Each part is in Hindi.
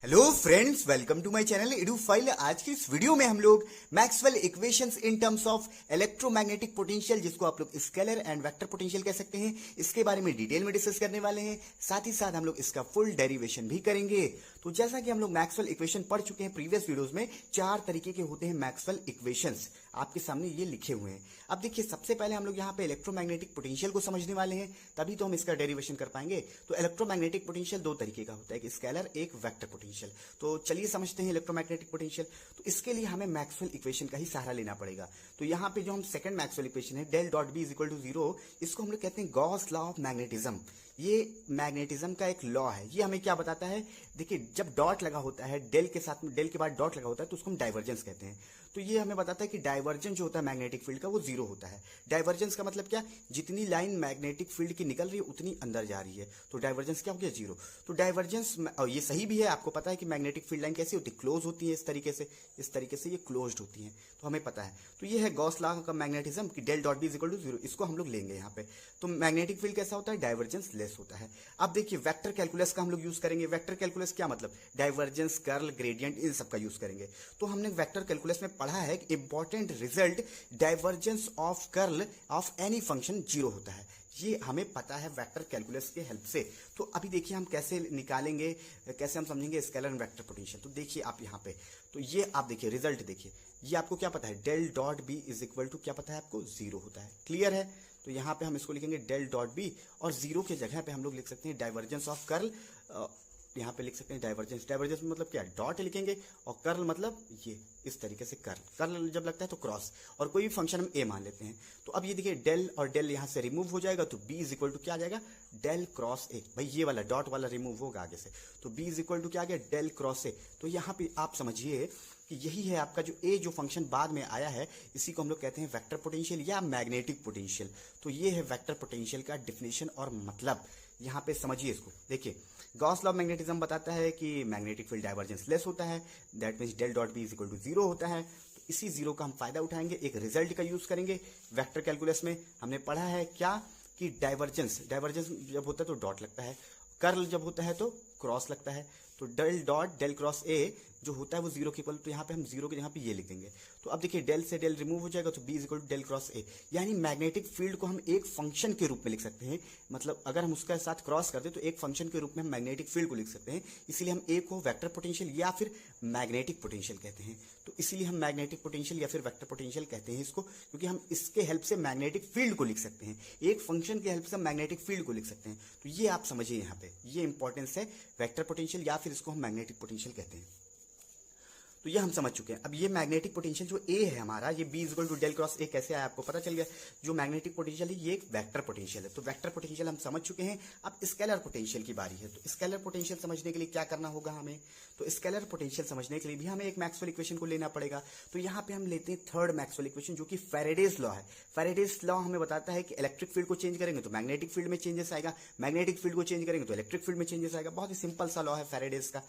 Hello friends, welcome to my channel Edufile. आज की इस वीडियो में हम लोग Maxwell equations in terms of electromagnetic potential, जिसको आप लोग स्केलर एंड वेक्टर पोटेंशियल कह सकते हैं, इसके बारे में डिटेल में डिस्कस करने वाले हैं। साथ ही साथ हम लोग इसका फुल डेरिवेशन भी करेंगे। तो जैसा कि हम लोग मैक्सवेल इक्वेशन पढ़ चुके हैं प्रीवियस वीडियोज में, 4 तरीके के होते हैं मैक्सवेल इक्वेशंस, आपके सामने ये लिखे हुए हैं। अब देखिए, सबसे पहले हम लोग यहाँ पे इलेक्ट्रोमैग्नेटिक पोटेंशियल को समझने वाले हैं, तभी तो हम इसका डेरिवेशन कर पाएंगे। तो इलेक्ट्रोमैग्नेटिक पोटेंशियल 2 तरीके का होता है, एक स्केलर एक वेक्टर पोटेंशियल। तो चलिए समझते हैं इलेक्ट्रोमैग्नेटिक पोटेंशियल। तो इसके लिए हमें मैक्सवेल इक्वेशन का ही सहारा लेना पड़ेगा। तो यहाँ पे जो हम सेकंड मैक्सवेल इक्वेशन है, del dot B is equal to 0, इसको हम लोग कहते हैं गॉस लॉ ऑफ मैग्नेटिज्म। ये मैग्नेटिज्म का एक लॉ है। ये हमें क्या बताता है, देखिए जब डॉट लगा होता है, डेल के साथ में, डेल के बाद डॉट लगा होता है, तो उसको हम डाइवर्जेंस कहते हैं। तो ये हमें बताता है कि डाइवर्जेंस जो होता है मैग्नेटिक फील्ड का, वो 0 होता है। डाइवर्जेंस का मतलब क्या, जितनी लाइन मैग्नेटिक फील्ड की निकल रही है उतनी अंदर जा रही है, तो डाइवर्जेंस क्या हो गया, 0। तो डाइवर्जेंस, और ये सही भी है, आपको पता है कि मैग्नेटिक फील्ड लाइन कैसी होती है, क्लोज होती है, इस तरीके से ये क्लोज्ड होती है, तो हमें पता है। तो ये है गॉस लॉ का मैग्नेटिज्म कि del dot B is equal to 0, इसको हम लोग लेंगे यहाँ पे। तो मैग्नेटिक फील्ड कैसा होता है, डाइवर्जेंस लेस होता है। अब देखिए, वेक्टर कैलकुलस का हम लोग यूज करेंगे। वेक्टर कैलकुलस क्या मतलब, डाइवर्जेंस, कर्ल, ग्रेडियंट, इन सब का यूज करेंगे। तो हमने वेक्टर कैलकुलस में पढ़ा है कि important result, divergence of curl of any function 0 होता है। ये हमें पता है वेक्टर कैलकुलस के हेल्प से। तो अभी देखिए हम कैसे निकालेंगे, कैसे हम समझेंगे स्केलर एंड वेक्टर पोटेंशियल। तो देखिए आप यहाँ पे, तो ये आप देखिए रिजल्ट देखिए, ये आपको क्या पता है, del dot B is equal to क्या पता है आपको, 0 होता है। क्लियर है। तो यहाँ पे हम इसको लिखेंगे डेल डॉट बी, और 0 के जगह पे हम लोग लिख सकते हैं डाइवर्जेंस ऑफ कर्ल। यहाँ पे लिख सकते हैं डाइवर्जेंस। डाइवर्जेंस मतलब क्या, डॉट लिखेंगे, और कर्ल मतलब ये इस तरीके से कर्ल। कर्ल जब लगता है तो क्रॉस, और कोई भी फंक्शन हम ए मान लेते हैं। तो अब ये देखिए, डेल और डेल यहाँ से रिमूव हो जाएगा, तो बी इज इक्वल टू क्या आ जाएगा, डेल क्रॉस ए। भाई ये वाला डॉट वाला रिमूव होगा आगे से, तो बी इज इक्वल टू क्या आ गया, डेल क्रॉस ए। तो यहाँ पे आप समझिए कि यही है आपका जो ए जो फंक्शन बाद में आया है, इसी को हम लोग कहते हैं वेक्टर पोटेंशियल या मैग्नेटिक पोटेंशियल। तो ये है वेक्टर पोटेंशियल का डिफिनेशन और मतलब। यहाँ पे समझिए इसको, देखिए गॉस लॉ ऑफ मैग्नेटिज्म बताता है कि मैग्नेटिक फील्ड डाइवर्जेंस लेस होता है, that means del dot B is equal to 0 होता है। तो इसी 0 का हम फायदा उठाएंगे, एक रिजल्ट का यूज करेंगे। वेक्टर कैलकुलस में हमने पढ़ा है क्या, कि डाइवर्जेंस जब होता है तो डॉट लगता है, कर्ल जब होता है तो क्रॉस लगता है। तो del dot del cross A जो होता है वो 0 के इक्वल, तो यहाँ पे हम 0 के जगह पे ये लिख देंगे। तो अब देखिए, डेल से डेल रिमूव हो जाएगा, तो B is equal to del cross A. यानी मैग्नेटिक फील्ड को हम एक फंक्शन के रूप में लिख सकते हैं। मतलब अगर हम उसके साथ क्रॉस कर दे तो एक फंक्शन के रूप में हम मैग्नेटिक फील्ड को लिख सकते हैं। इसीलिए हम ए को वेक्टर पोटेंशियल या फिर मैग्नेटिक पोटेंशियल कहते हैं। तो इसीलिए हम मैग्नेटिक पोटेंशियल या फिर वेक्टर पोटेंशियल कहते हैं इसको, क्योंकि हम इसके हेल्प से मैग्नेटिक फील्ड को लिख सकते हैं। एक फंक्शन के हेल्प से हम मैग्नेटिक फील्ड को लिख सकते हैं। तो ये आप समझिए यहाँ पे, ये इंपॉर्टेंस है वेक्टर पोटेंशियल या फिर इसको हम मैग्नेटिक पोटेंशियल कहते हैं। तो ये हम समझ चुके हैं। अब ये मैग्नेटिक पोटेंशियल जो ए है हमारा, ये B equal to del cross A कैसे आया आपको पता चल गया। जो मैग्नेटिक पोटेंशियल है ये एक वेक्टर पोटेंशियल है। तो वेक्टर पोटेंशियल हम समझ चुके हैं। अब स्केलर पोटेंशियल की बारी है। तो स्केलर पोटेंशियल समझने के लिए क्या करना होगा हमें, तो स्केलर पोटेंशियल समझने के लिए भी हमें एक मैक्सवेल इक्वेशन को लेना पड़ेगा। तो यहाँ पे हम लेते हैं थर्ड मैक्सवेल इक्वेशन, जो कि फैराडेज लॉ है। फैराडेज लॉ हमें बताता है कि इलेक्ट्रिक फील्ड को चेंज करेंगे तो मैग्नेटिक फील्ड में चेंजेस आएगा, मैग्नेटिक फील्ड को चेंज करेंगे तो इलेक्ट्रिक फील्ड में चेंजेस आएगा। बहुत ही सिंपल सा लॉ है फैराडेज का।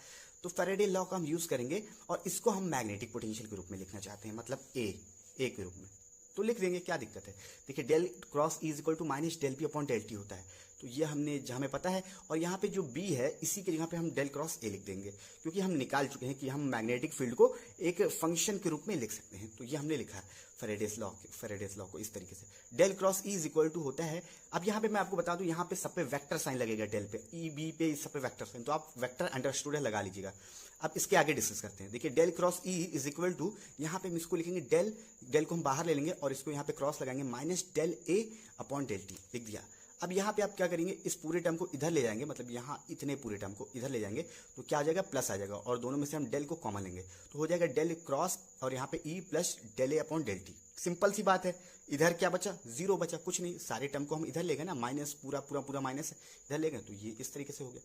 तो फैराडे लॉ का हम यूज करेंगे, और इसको हम मैग्नेटिक पोटेंशियल के रूप में लिखना चाहते हैं, मतलब ए के रूप में। तो लिख देंगे, क्या दिक्कत है। देखिए, del cross E is equal to minus del P upon del T होता है। तो ये हमें पता है। और यहाँ पे जो बी है, इसी के जगह पे हम डेल क्रॉस ए लिख देंगे, क्योंकि हम निकाल चुके हैं कि हम मैग्नेटिक फील्ड को एक फंक्शन के रूप में लिख सकते हैं। तो ये हमने लिखा है फैराडेज लॉ को इस तरीके से। Del cross E is equal to होता है, अब यहाँ पे मैं आपको बता दूं, यहाँ पे सब पे वेक्टर साइन लगेगा, डेल पे, ई बी पे सब पे वेक्टर साइन, तो आप वेक्टर अंडरस्टूड लगा लीजिएगा। अब इसके आगे डिस्कस करते हैं। देखिए, del cross E is equal to, यहाँ पे हम इसको लिखेंगे डेल को हम बाहर ले लेंगे और इसको यहाँ पे क्रॉस लगाएंगे, minus del A upon del T लिख दिया। अब यहाँ पे आप क्या करेंगे, इस पूरे टर्म को इधर ले जाएंगे, मतलब यहाँ इतने पूरे टर्म को इधर ले जाएंगे, तो क्या आ जाएगा, प्लस आ जाएगा, और दोनों में से हम डेल को कॉमन लेंगे, तो हो जाएगा डेल क्रॉस और यहाँ पे ई plus del A upon del T. Simple सी बात है। इधर क्या बचा, 0 बचा, कुछ नहीं, सारे टर्म को हम इधर ले गए ना, माइनस पूरा माइनस इधर ले गए, तो ये इस तरीके से हो गया।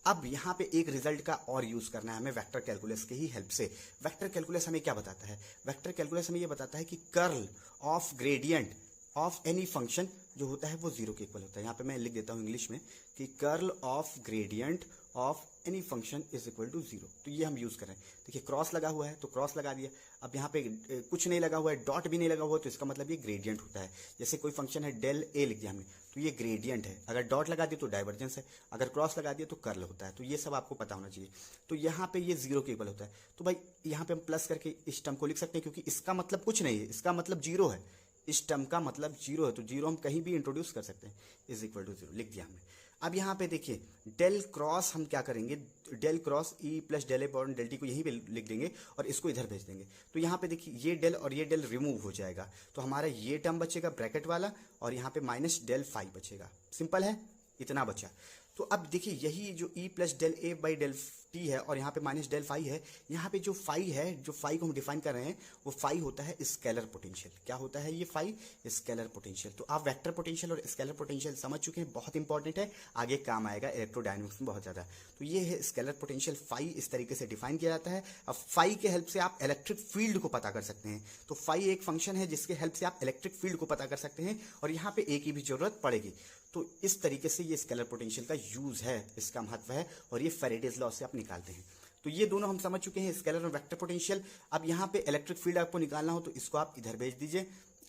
अब यहाँ पे एक रिजल्ट का और यूज करना है हमें वेक्टर कैलकुलस के ही हेल्प से। वेक्टर कैलकुलस हमें क्या बताता है, वेक्टर कैलकुलस हमें ये बताता है कि curl of gradient of any function जो होता है वो 0 के इक्वल होता है। यहाँ पे मैं लिख देता हूँ इंग्लिश में कि curl of gradient of any function is equal to 0। तो ये हम यूज कर रहे हैं। देखिए क्रॉस लगा हुआ है तो क्रॉस लगा दिया। अब यहाँ पे कुछ नहीं लगा हुआ है, डॉट भी नहीं लगा हुआ, तो इसका मतलब ये ग्रेडियंट होता है। जैसे कोई फंक्शन है डेल ए लिख दिया हमने, तो ये ग्रेडियंट है। अगर डॉट लगा दिया तो डाइवर्जेंस है, अगर क्रॉस लगा दिया तो कर्ल होता है। तो ये सब आपको पता होना चाहिए। तो यहाँ पे ये 0 के इक्वल होता है। तो भाई यहाँ पे हम प्लस करके इस टर्म को लिख सकते हैं, क्योंकि इसका मतलब कुछ नहीं है, इसका मतलब 0 है। इस टर्म का मतलब 0 है, तो 0 हम कहीं भी इंट्रोड्यूस कर सकते हैं। इज इक्वल टू 0 लिख दिया हमने। अब यहाँ पे देखिए डेल क्रॉस हम क्या करेंगे, del cross E plus del A upon del t को यहीं पे लिख देंगे और इसको इधर भेज देंगे। तो यहाँ पे देखिए ये डेल और ये डेल रिमूव हो जाएगा, तो हमारा ये टर्म बचेगा ब्रैकेट वाला, और यहाँ पे माइनस डेल फाई बचेगा। सिंपल है, इतना बचा। तो अब देखिए यही जो E plus del A by del T है और यहाँ पे माइनस डेल फाई है, यहाँ पे जो फाई है, जो फाई को हम डिफाइन कर रहे हैं, वो फाई होता है स्केलर पोटेंशियल। क्या होता है ये फाई? Scalar potential. तो आप वेक्टर पोटेंशियल और स्केलर पोटेंशियल समझ चुके हैं, बहुत इंपॉर्टेंट है, आगे काम आएगा इलेक्ट्रोडायनेमिक्स में बहुत ज्यादा। तो ये है स्केलर पोटेंशियल, फाई इस तरीके से डिफाइन किया जाता है। अब फाई के हेल्प से आप इलेक्ट्रिक फील्ड को पता कर सकते हैं। तो फाई एक फंक्शन है जिसके हेल्प से आप इलेक्ट्रिक फील्ड को पता कर सकते हैं, और यहाँ पे ए की भी जरूरत पड़ेगी। तो इस तरीके से ये स्केलर पोटेंशियल का यूज है, इसका महत्व है, और ये फैराडेज लॉ से आप निकालते हैं। तो ये दोनों हम समझ चुके हैं, स्केलर और वेक्टर पोटेंशियल। अब यहाँ पे इलेक्ट्रिक फील्ड आपको निकालना हो तो इसको आप इधर भेज दीजिए,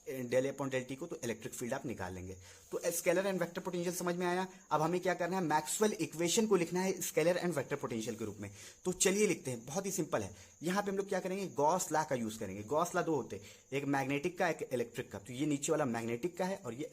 डेल अपॉन डेल टी को, तो इलेक्ट्रिक फील्ड आप निकाल लेंगे। तो स्केलर एंड वेक्टर पोटेंशियल समझ में आया। अब हमें क्या करना है, मैक्सवेल इक्वेशन को लिखना है स्केलर एंड वेक्टर पोटेंशियल के रूप में। तो चलिए लिखते हैं, बहुत ही सिंपल है। यहाँ पे हम लोग क्या करेंगे, गॉस लॉ का यूज करेंगे। गॉस लॉ दो होते हैं, एक मैग्नेटिक का, एक इलेक्ट्रिक का। तो ये नीचे वाला मैग्नेटिक का है और ये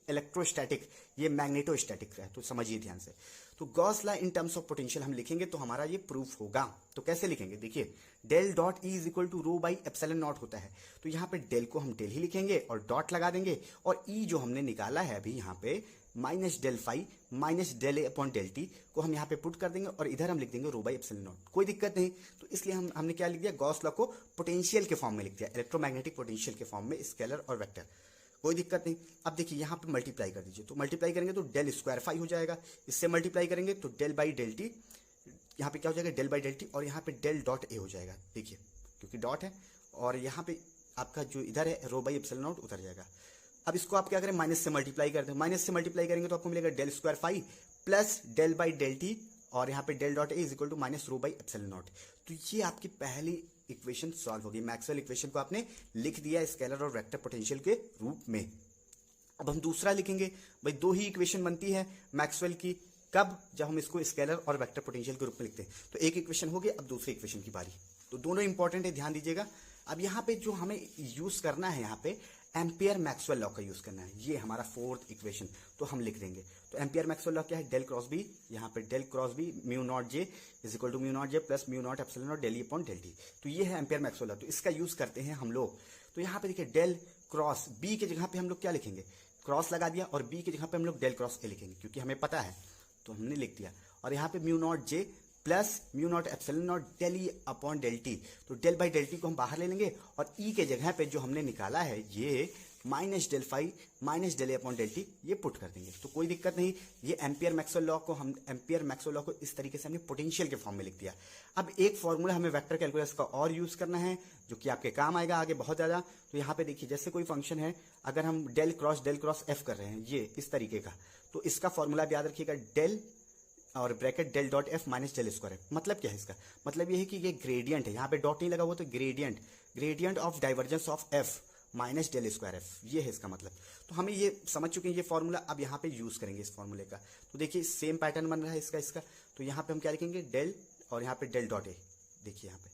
इलेक्ट्रोस्टैटिक, ये मैग्नेटोस्टैटिक का है। तो समझिए ध्यान से। तो Gauss law in terms of potential हम लिखेंगे तो हमारा ये प्रूफ होगा। तो कैसे लिखेंगे, देखिए del dot E is equal to rho by epsilon naught होता है। तो यहाँ पे डेल को हम डेल ही लिखेंगे और डॉट लगा देंगे, और ई जो हमने निकाला है अभी यहाँ पे minus del phi minus del A upon del t को हम यहाँ पे पुट कर देंगे, और इधर हम लिख देंगे रो बाई एप्सिलॉन नॉट। कोई दिक्कत नहीं। तो इसलिए हमने क्या लिख दिया, गॉस लॉ को पोटेंशियल के फॉर्म में लिख दिया, इलेक्ट्रोमैग्नेटिक पोटेंशियल के फॉर्म में, स्केलर और वेक्टर। कोई दिक्कत नहीं। अब देखिए यहाँ पे मल्टीप्लाई कर दीजिए, तो मल्टीप्लाई करेंगे तो डेल स्क्वायर फाई हो जाएगा। इससे मल्टीप्लाई करेंगे तो डेल बाई डेल टी, यहाँ पे क्या हो जाएगा, डेल बाई डेल टी, और यहाँ पे डेल डॉट ए हो जाएगा। देखिए क्योंकि डॉट है, और यहाँ पे आपका जो इधर है रो बाई एप्सिलॉन नॉट उतर जाएगा। अब इसको आप क्या करें, माइनस से मल्टीप्लाई कर दें। माइनस से मल्टीप्लाई करेंगे तो आपको मिलेगा del square phi plus del by del T, और यहाँ पे del dot A is equal to minus rho by epsilon naught. तो ये आपकी पहली इक्वेशन सॉल्व होगी। मैक्सवेल इक्वेशन को आपने लिख दिया स्केलर और वेक्टर पोटेंशियल के रूप में। अब हम दूसरा लिखेंगे। भाई दो ही इक्वेशन बनती है मैक्सवेल की, कब, जब हम इसको स्केलर और वेक्टर पोटेंशियल के रूप में लिखते हैं। तो एक इक्वेशन हो गई, अब दूसरी इक्वेशन की बारी। तो दोनों इंपॉर्टेंट है, ध्यान दीजिएगा। अब यहाँ पे जो हमें यूज करना है, यहाँ पे एम्पियर मैक्सवेल लॉ का यूज करना है। ये हमारा फोर्थ इक्वेशन, तो हम लिख देंगे। तो एम्पियर मैक्सवेल लॉ क्या है, डेल क्रॉस बी, यहाँ पे del cross B mu naught J is equal to mu naught J plus mu naught epsilon naught del E upon del T. तो ये है एम्पियर मैक्सवेल लॉ, तो इसका यूज करते हैं हम लोग। तो यहाँ पे देखिए डेल क्रॉस बी के जगह पे हम लोग क्या लिखेंगे, क्रॉस लगा दिया, और बी की जगह पे हम लोग डेल क्रॉस ए लिखेंगे, क्योंकि हमें पता है, तो हमने लिख दिया। और यहाँ पे mu naught J plus mu naught epsilon naught del E upon del T. तो डेल बाई डेल टी को हम बाहर ले लेंगे, और ई के जगह पे जो हमने निकाला है ये minus del phi minus del A upon del T, ये पुट कर देंगे। तो कोई दिक्कत नहीं। ये एम्पियर मैक्सवेल लॉ को इस तरीके से हमने पोटेंशियल के फॉर्म में लिख दिया। अब एक फॉर्मूला हमें वेक्टर कैलकुलस का और यूज करना है, जो कि आपके काम आएगा आगे बहुत ज्यादा। तो यहाँ पे देखिए, जैसे कोई फंक्शन है, अगर हम डेल क्रॉस एफ कर रहे हैं, ये इस तरीके का, तो इसका फॉर्मूला याद रखिएगा, डेल और bracket del dot F minus del square F. मतलब क्या है इसका, मतलब ये है कि ये ग्रेडियंट है, यहाँ पे डॉट नहीं लगा हुआ, तो gradient of divergence of F minus del square F, ये है इसका मतलब। तो हमें ये समझ चुके हैं ये फॉर्मूला, अब यहाँ पे यूज करेंगे इस फॉर्मूले का। तो देखिए सेम पैटर्न बन रहा है इसका। तो यहाँ पे हम क्या लिखेंगे, डेल और यहाँ पे डेल डॉट ए, देखिए यहाँ पे,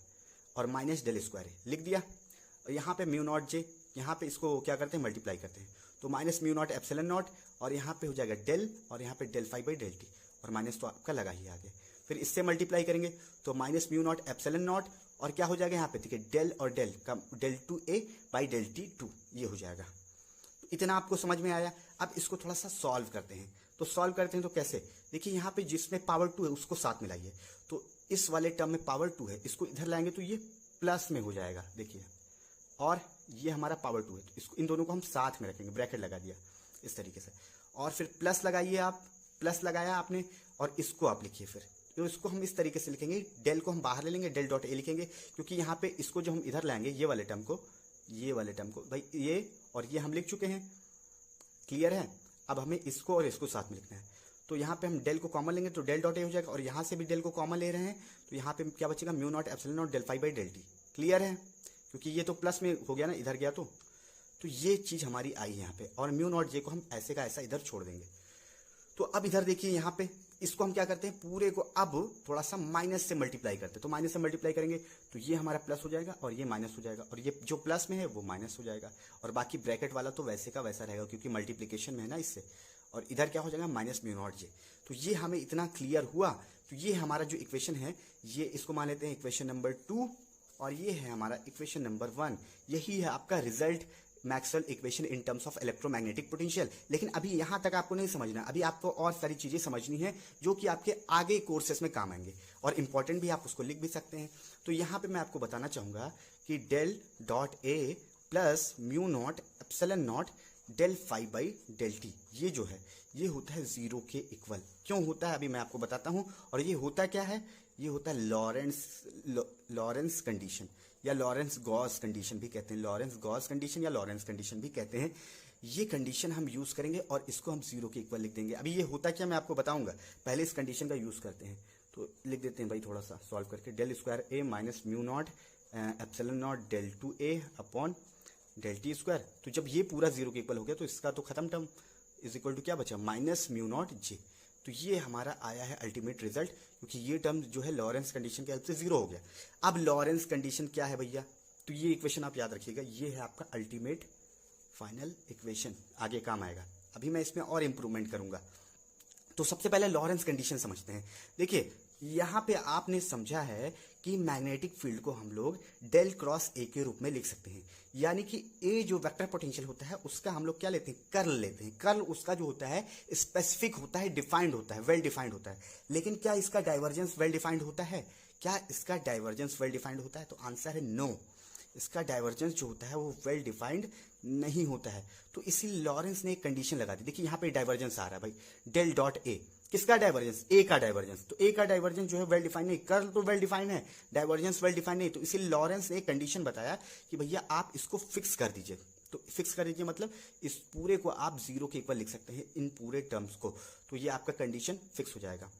और माइनस डेल स्क्वायर ए लिख दिया। और यहाँ पे म्यू नॉट जे, यहाँ पे इसको क्या करते हैं, मल्टीप्लाई करते हैं। तो minus mu naught epsilon naught, और यहाँ पे हो जाएगा डेल, और यहाँ पे del phi by del T, और माइनस तो आपका लगा ही आगे। फिर इससे मल्टीप्लाई करेंगे तो minus mu naught epsilon naught, और क्या हो जाएगा यहाँ पे, देखिए डेल और डेल का del two A by del T two, ये हो जाएगा। तो इतना आपको समझ में आया। अब इसको थोड़ा सा सॉल्व करते हैं। तो सॉल्व करते हैं तो कैसे, देखिए यहाँ पे जिसमें पावर 2 है उसको साथ मिलाइए। तो इस वाले टर्म में पावर 2 है, इसको इधर लाएंगे तो ये प्लस में हो जाएगा, देखिए, और ये हमारा पावर 2 है, तो इसको इन दोनों को हम साथ में रखेंगे, ब्रैकेट लगा दिया इस तरीके से, और फिर प्लस लगाइए आप, प्लस लगाया आपने, और इसको आप लिखिए। फिर तो इसको हम इस तरीके से लिखेंगे, डेल को हम बाहर ले लेंगे, डेल डॉट ए लिखेंगे, क्योंकि यहाँ पे इसको जो हम इधर लाएंगे, ये वाले टर्म को भाई ये और ये हम लिख चुके हैं, क्लियर है। अब हमें इसको और इसको साथ में लिखना है। तो यहाँ पे हम डेल को कॉमन लेंगे तो डेल डॉट ए हो जाएगा, और यहाँ से भी डेल को कॉमन ले रहे हैं तो यहाँ पे क्या बचेगा, mu naught epsilon naught del phi by del T. Clear है, क्योंकि ये तो प्लस में हो गया ना, इधर गया तो ये चीज हमारी आई है यहाँ पे, और म्यू नॉट जे को हम ऐसे का ऐसा इधर छोड़ देंगे। तो अब इधर देखिए यहाँ पे इसको हम क्या करते हैं, पूरे को अब थोड़ा सा माइनस से मल्टीप्लाई करते हैं। तो माइनस से मल्टीप्लाई करेंगे तो ये हमारा प्लस हो जाएगा और ये माइनस हो जाएगा, और ये जो प्लस में है वो माइनस हो जाएगा, और बाकी ब्रैकेट वाला तो वैसे का वैसा रहेगा क्योंकि मल्टीप्लीकेशन में है ना इससे। और इधर क्या हो जाएगा, माइनस म्यू नॉट जे। तो ये हमें इतना क्लियर हुआ। तो ये हमारा जो इक्वेशन है, ये इसको मान लेते हैं इक्वेशन नंबर 2, और ये है हमारा इक्वेशन नंबर 1। यही है आपका result Maxwell equation in terms of electromagnetic potential. लेकिन अभी यहां तक आपको नहीं समझना, अभी आपको और सारी चीजें समझनी है जो कि आपके आगे कोर्सेस में काम आएंगे, और इंपॉर्टेंट भी, आप उसको लिख भी सकते हैं। तो यहां पे मैं आपको बताना चाहूंगा कि del dot A plus mu naught epsilon naught del phi by del T, ये जो है ये होता है 0 के इक्वल। क्यों होता है अभी मैं आपको बताता हूं। और ये होता क्या है, ये होता है लॉरेंस कंडीशन या लॉरेंस गॉस कंडीशन भी कहते हैं, लॉरेंस गॉस कंडीशन या लॉरेंस कंडीशन भी कहते हैं। ये कंडीशन हम यूज करेंगे और इसको हम 0 के इक्वल लिख देंगे। अभी ये होता क्या मैं आपको बताऊंगा, पहले इस कंडीशन का यूज करते हैं। तो लिख देते हैं भाई थोड़ा सा सॉल्व करके, del square A minus mu naught epsilon naught del two A upon del T square. तो जब ये पूरा 0 के इक्वल हो गया तो इसका तो खत्म टर्म इज इक्वल टू क्या बचा, माइनस म्यू नॉट जे। तो ये हमारा आया है अल्टीमेट रिजल्ट, क्योंकि ये टर्म जो है लॉरेंस कंडीशन के हेल्प से 0 हो गया। अब लॉरेंस कंडीशन क्या है भैया, तो ये इक्वेशन आप याद रखिएगा, ये है आपका अल्टीमेट फाइनल इक्वेशन, आगे काम आएगा। अभी मैं इसमें और इंप्रूवमेंट करूंगा। तो सबसे पहले लॉरेंस कंडीशन समझते हैं। देखिए यहां पे आपने समझा है कि मैग्नेटिक फील्ड को हम लोग डेल क्रॉस ए के रूप में लिख सकते हैं, यानी कि ए जो वेक्टर पोटेंशियल होता है उसका हम लोग क्या लेते हैं, कर्ल लेते हैं। कर्ल उसका जो होता है स्पेसिफिक होता है, डिफाइंड होता है, वेल डिफाइंड होता है। लेकिन क्या इसका डाइवर्जेंस वेल डिफाइंड होता है, क्या इसका डाइवर्जेंस वेल डिफाइंड होता है, तो आंसर है नो। इसका डाइवर्जेंस जो होता है वो वेल डिफाइंड नहीं होता है। तो इसीलिए लॉरेंस ने एक कंडीशन लगा दी। देखिए यहाँ पे डाइवर्जेंस आ रहा है भाई, डेल डॉट ए, किसका डाइवर्जेंस, ए का डाइवर्जेंस। तो ए का डाइवर्जेंस जो है वेल डिफाइंड नहीं, कर्ल तो वेल डिफाइंड है, डाइवर्जेंस वेल डिफाइंड नहीं। तो इसीलिए लॉरेंस ने एक कंडीशन बताया कि भैया आप इसको फिक्स कर दीजिए। तो फिक्स कर दीजिए मतलब इस पूरे को आप 0 के इक्वल लिख सकते हैं, इन पूरे टर्म्स को। तो ये आपका कंडीशन फिक्स हो जाएगा।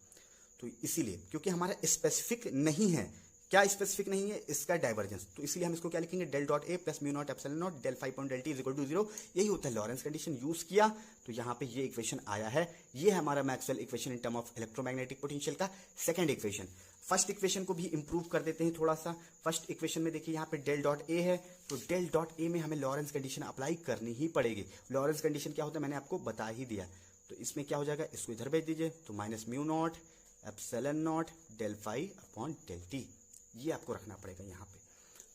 तो इसीलिए क्योंकि हमारा स्पेसिफिक नहीं है, क्या स्पेसिफिक नहीं है, इसका डाइवर्जेंस। तो इसलिए हम इसको क्या लिखेंगे, del dot A plus mu naught epsilon naught del phi point del T is equal to 0। यही होता है लॉरेंस कंडीशन, यूज किया तो यहाँ पे ये इक्वेशन आया है। ये है हमारा Maxwell equation in term of electromagnetic potential का सेकंड इक्वेशन। फर्स्ट इक्वेशन को भी इंप्रूव कर देते हैं थोड़ा सा। फर्स्ट इक्वेशन में देखिए यहाँ पे डेल डॉट ए है, तो डेल डॉट ए में हमें लॉरेंस कंडीशन अप्लाई करनी ही पड़ेगी। लॉरेंस कंडीशन क्या होता है मैंने आपको बता ही दिया। तो इसमें क्या हो जाएगा, इसको इधर भेज दीजिए, तो minus mu naught epsilon naught del phi upon del T, ये आपको रखना पड़ेगा यहाँ पे।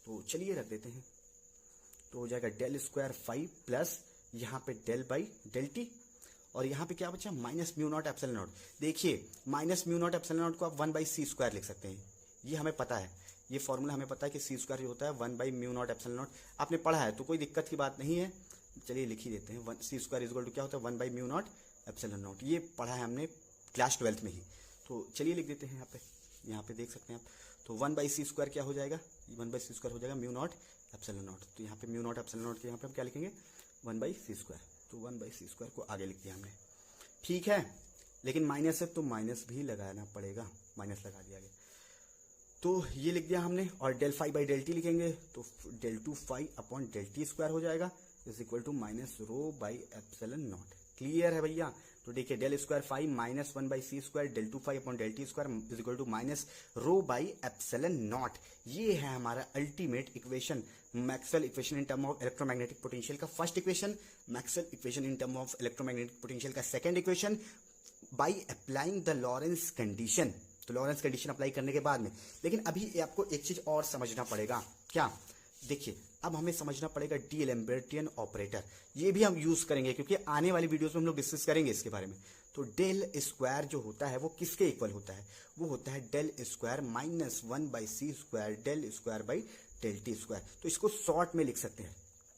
तो चलिए रख देते हैं, तो हो जाएगा डेल स्क्वायर फाई प्लस यहाँ पे डेल बाई डेल टी, और यहाँ पे क्या बचा, minus mu naught epsilon naught. देखिए minus mu naught epsilon naught को आप 1/c² लिख सकते हैं, ये हमें पता है, ये फॉर्मूला हमें पता है कि c² जो होता है 1/म्यू नॉट एप्सिलॉन नॉट, आपने पढ़ा है तो कोई दिक्कत की बात नहीं है। चलिए लिख ही देते हैं, c² इज इक्वल टू क्या होता है 1/म्यू नॉट एप्सिलॉन नॉट, ये पढ़ा है हमने क्लास 12th में ही। तो चलिए लिख देते हैं यहाँ पे देख सकते हैं आप। तो 1/c² क्या हो जाएगा, 1/c² हो जाएगा म्यू नॉट एप्सिलॉन नॉट। तो यहाँ पे म्यू नॉट एप्सिलॉन नॉट के यहाँ पे हम क्या लिखेंगे 1/c²। तो 1/c² को आगे लिख दिया हमने, ठीक है। लेकिन माइनस है तो माइनस भी लगाना पड़ेगा, माइनस लगा दिया गया। तो ये लिख दिया हमने, और del phi by del T लिखेंगे तो del two phi upon del T square हो जाएगा is equal to minus rho by epsilon naught. Clear है भैया। तो देखिए del square phi minus 1/c² del two phi upon del T square is equal to minus rho by epsilon naught. ये है हमारा ultimate equation, Maxwell equation in term of electromagnetic potential का first equation, Maxwell equation in term of electromagnetic potential का second equation by applying the Lorenz condition. तो लॉरेंस कंडीशन अप्लाई करने के बाद में, लेकिन अभी आपको एक चीज और समझना पड़ेगा। क्या, देखिए अब हमें समझना पड़ेगा डीएलेम्बर्टियन ऑपरेटर, ये भी हम यूज करेंगे क्योंकि आने वाली वीडियोस में हम लोग डिस्कस करेंगे इसके बारे में। तो डेल स्क्वायर जो होता है वो किसके इक्वल होता है, वो होता है del square minus 1/c² del square by del T square. तो इसको शॉर्ट में लिख सकते हैं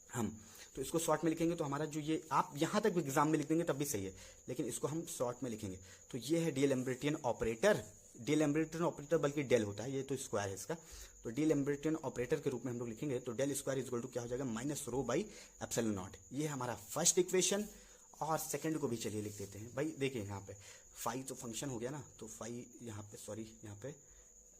हम, तो इसको शॉर्ट में लिखेंगे तो हमारा जो ये, आप यहां तक एग्जाम में लिख देंगे तब भी सही है, लेकिन इसको हम शॉर्ट में लिखेंगे। तो ये है डीएलेम्बर्टियन ऑपरेटर, डीएलेम्बर्टियन ऑपरेटर बल्कि डेल होता है, ये तो स्क्वायर है इसका। तो डीएलेम्बर्टियन ऑपरेटर के रूप में हम लोग लिखेंगे तो del square is equal to क्या हो जाएगा minus rho by epsilon naught. ये हमारा फर्स्ट इक्वेशन, और सेकंड को भी चलिए लिख देते हैं भाई। देखिए यहाँ पे फाई तो फंक्शन हो गया ना, तो फाई यहाँ पे, सॉरी यहाँ पे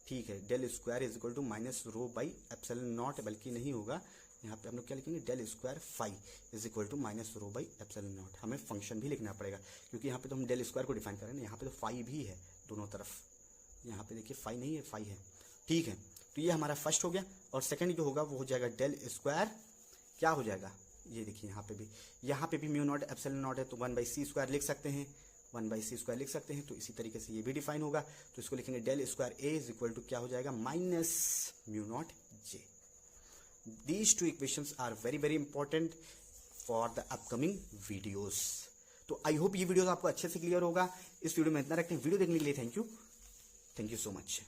ठीक है, del square is equal to minus rho by epsilon naught, बल्कि नहीं होगा, यहाँ पे हम लोग क्या लिखेंगे, del square phi is equal to minus rho by epsilon naught. हमें फंक्शन भी लिखना पड़ेगा क्योंकि यहाँ पे तो हम डेल स्क्वायर को डिफाइन कर रहे हैं, यहाँ पे तो फाई भी है दोनों तरफ, यहाँ पे देखिए फाई नहीं है, फाई है, ठीक है। तो ये हमारा फर्स्ट हो गया, और सेकंड जो होगा वो हो जाएगा डेल स्क्वायर, क्या हो जाएगा, ये देखिए यहाँ पे भी म्यू नॉट एप्सिलॉन नॉट है, तो 1/c स्क्वायर लिख सकते हैं, 1/c स्क्वायर लिख सकते हैं। तो इसी तरीके से ये भी डिफाइन होगा, तो इसको लिखेंगे del square A is equal to क्या हो जाएगा, minus mu naught J. These two equations are very very important for the upcoming videos. तो आई होप ये वीडियो आपको अच्छे से क्लियर होगा। इस वीडियो में इतना रखते हैं। वीडियो देखने के लिए थैंक यू सो मच।